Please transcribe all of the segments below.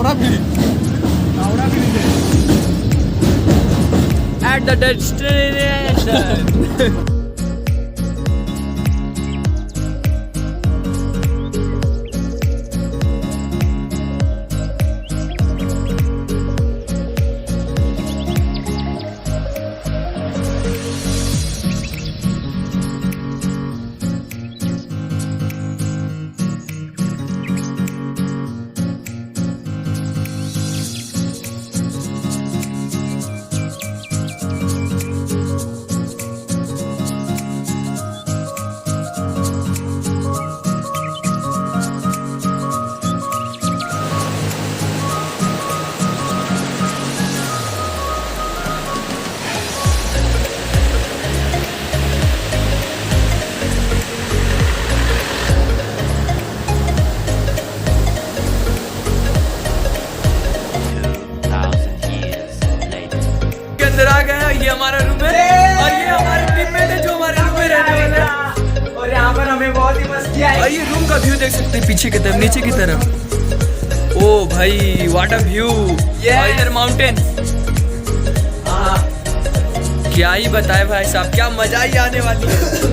Howrah bridge At the destination. अंदर आ गए। ये हमारा रूम है और ये हमारे टीममेट है जो हमारे रूम में रहने वाले हैं। और यहाँ पर हमें बहुत ही मस्ती आई। और ये रूम का व्यू देख सकते हैं पीछे की तरफ, नीचे की तरफ। ओ भाई व्हाट अ व्यू। इधर माउंटेन। क्या ही बताए भाई साहब, क्या मजा ही आने वाली है।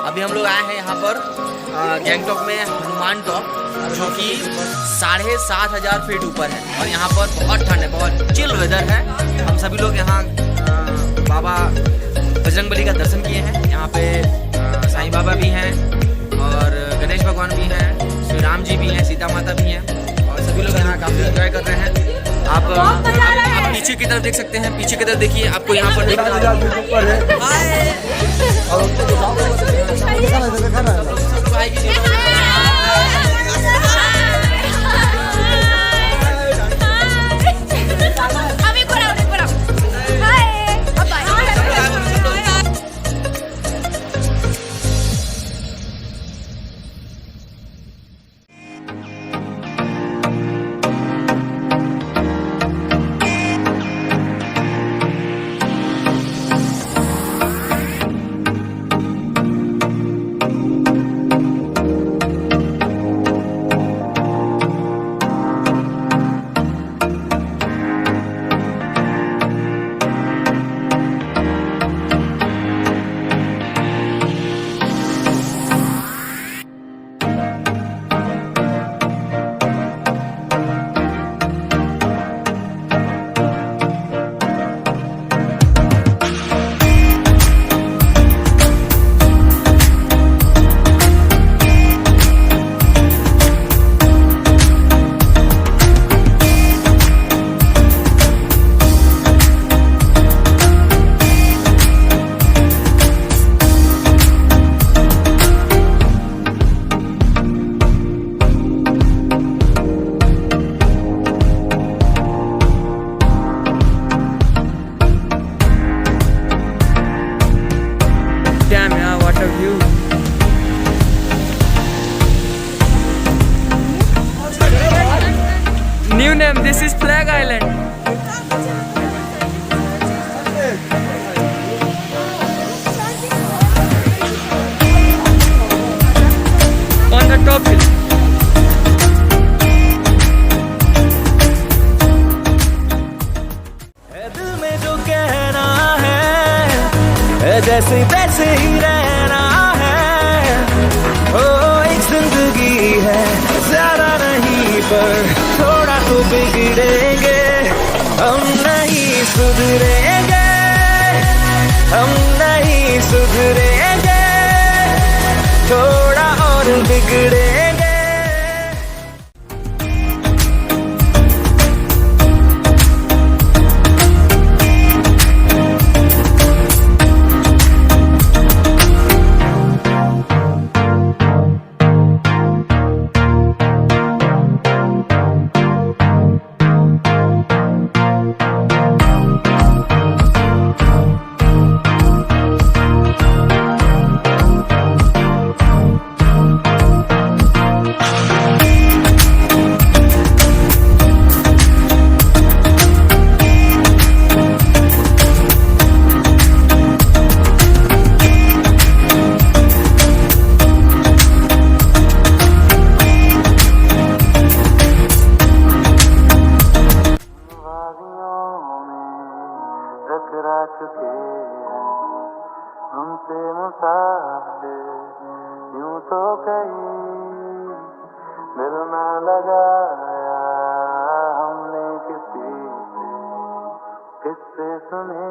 अभी हम लोग आए हैं यहाँ पर गैंगटॉक में हनुमान टॉप, जो कि 7,500 फीट ऊपर है। और यहाँ पर बहुत ठंड है, बहुत चिल वेदर है। हम सभी लोग यहाँ बाबा बजरंगबली का दर्शन किए हैं। यहाँ पे साईं बाबा भी हैं और गणेश भगवान भी हैं, श्री राम जी भी हैं, सीता माता भी हैं। और सभी लोग यहाँ काफ़ी एंजॉय कर रहे हैं। आप पीछे की तरफ देख सकते हैं, पीछे की तरफ देखिए, आपको यहाँ पर दिख रहा है। New name, this is Flag Island. On the top hill. जैसे तैसे ही रहना है। ओ एक जिंदगी है, ज्यादा नहीं पर थोड़ा तो बिगड़ेंगे, हम नहीं सुधरेंगे, हम नहीं सुधरेंगे, थोड़ा और बिगड़ेंगे। टकरा चुके हैं हमसे मुसाफिर, यूं तो कहीं दिल ना लगाया हमने किसी से, किससे सुने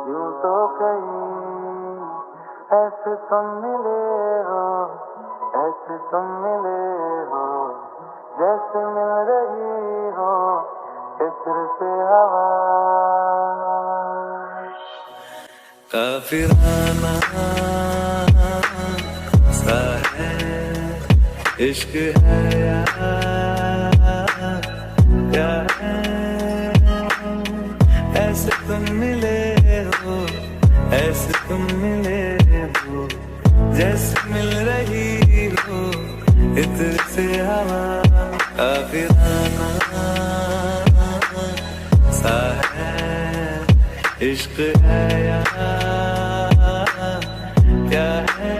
यूं तो कहीं ऐसे तुम मिले हो, ऐसे तुम मिले हो, जैसे मिल रही हो इत्र से हवा। काफिराना सा है इश्क है या क्या है, ऐसे तुम मिले हो, ऐसे तुम मिले हो, जैसे मिल रही हो इत्र से हवा। काफिराना सा है इश्क है या क्या है।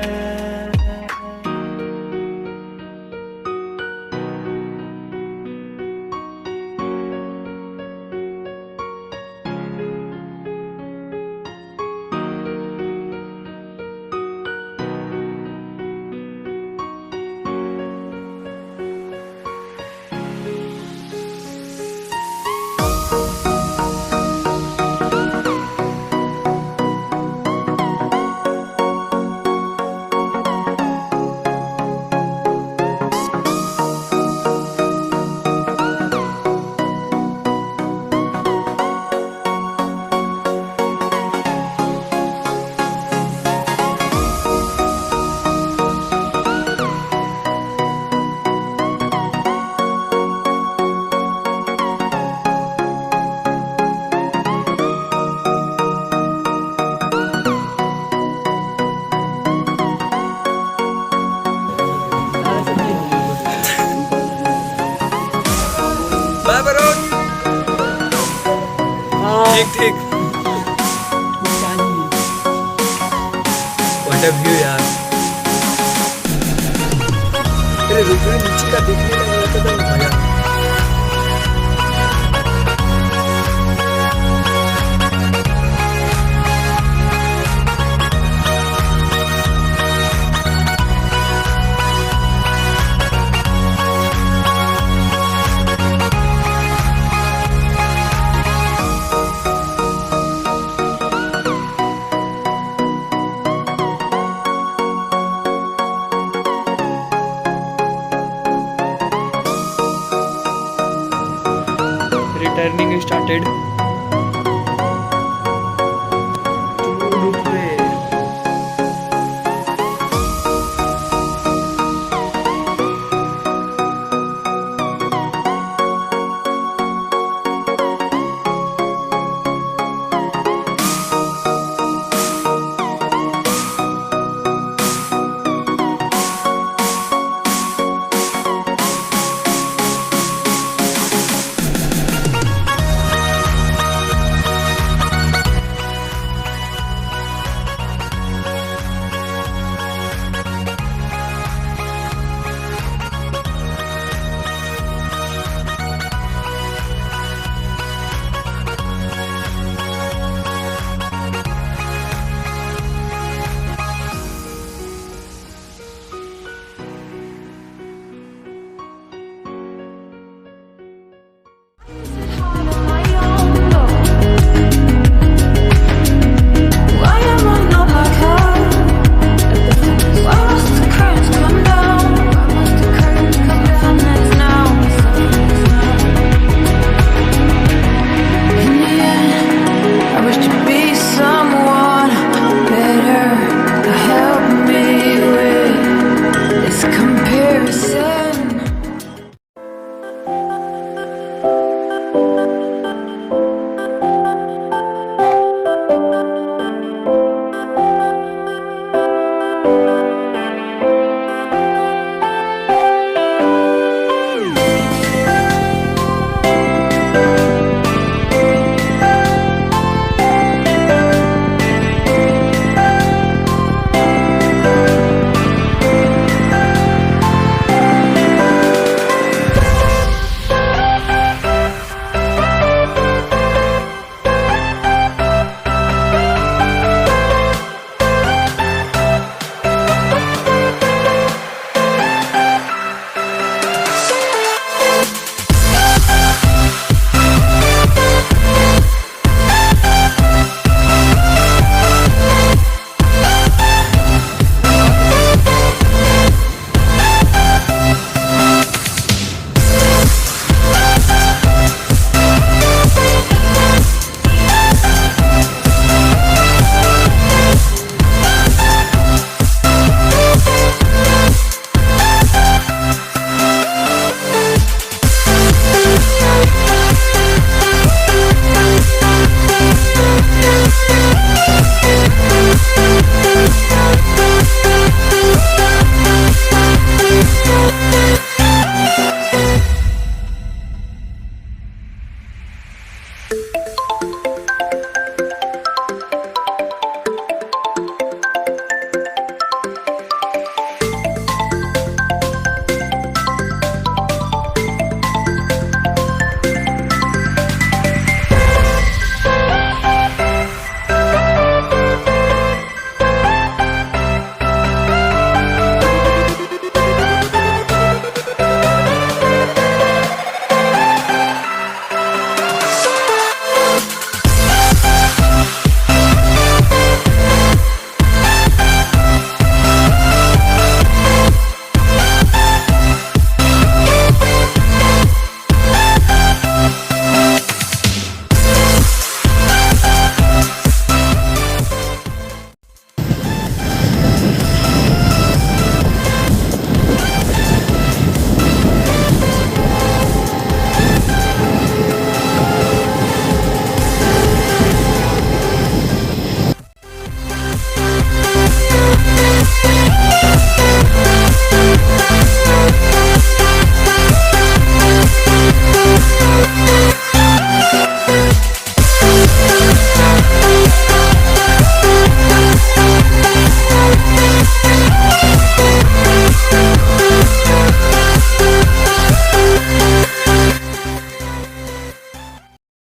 ठीक ठीक व्हाट अ व्यू यार। अरे रुको नीचे का देखने लगा तो मजा। Returning started.